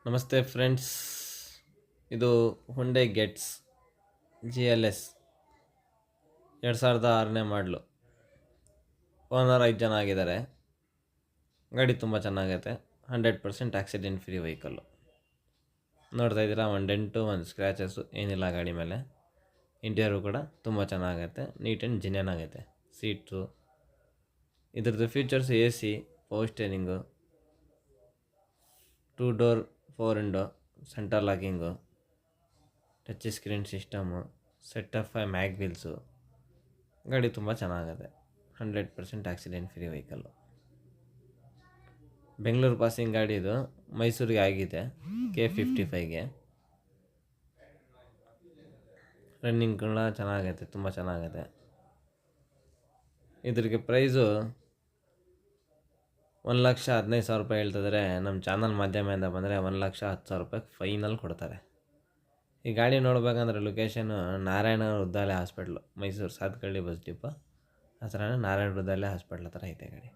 ನಮಸ್ತೆ ಫ್ರೆಂಡ್ಸ್, ಇದು Hyundai gets GLS 2006ನೇ ಮಾಡಲು. ಓನರ್ 5 ಜನ ಆಗಿದ್ದಾರೆ. ಗಾಡಿ ತುಂಬ ಚೆನ್ನಾಗೈತೆ. 100% ಆಕ್ಸಿಡೆಂಟ್ ಫ್ರೀ ವೆಹಿಕಲ್ಲು. ನೋಡ್ತಾ ಇದ್ದೀರಾ, ಒಂದು ಡೆಂಟು ಒಂದು ಸ್ಕ್ರ್ಯಾಚಸ್ಸು ಏನಿಲ್ಲ ಗಾಡಿ ಮೇಲೆ. ಇಂಟೀರಿಯರು ಕೂಡ ತುಂಬ ಚೆನ್ನಾಗೈತೆ, ನೀಟ್ ಆ್ಯಂಡ್ ಜಿನ್ಯನ್ ಆಗೈತೆ. ಸೀಟು ಇದ್ರದ್ದು features AC, power steering, 2 door 4 window, centre locking, touch screen system, set of 5 mag wheels. ಗಾಡಿ ತುಂಬ ಚೆನ್ನಾಗಿದೆ. 100% accident free vehicle. Bengaluru passing ಗಾಡಿ ಇದು. ಮೈಸೂರಿಗೆ ಆಗಿದೆ K55ಗೆ. ರನ್ನಿಂಗ್ ಕೂಡ ಚೆನ್ನಾಗೈತೆ, ತುಂಬ ಚೆನ್ನಾಗೈತೆ. ಇದ್ರಿಗೆ ಪ್ರೈಸು 1,15,000 ಹೇಳ್ತಿದ್ದಾರೆ. ನಮ್ಮ ಚಾನಲ್ ಮಾಧ್ಯಮದಿಂದ ಬಂದರೆ 1,10,000 ಫೈನಲ್ ಕೊಡ್ತಾರೆ. ಈ ಗಾಡಿ ನೋಡ್ಬೇಕಂದ್ರೆ location Narayana Vriddhalaya hospital, Mysuru Sathagalli bus depot ಹತ್ರನೇ ನಾರಾಯಣ ವೃದ್ಧಾಲಯ ಹಾಸ್ಪಿಟ್ಲ್ ಹತ್ರ ಐತೆ ಗಾಡಿ.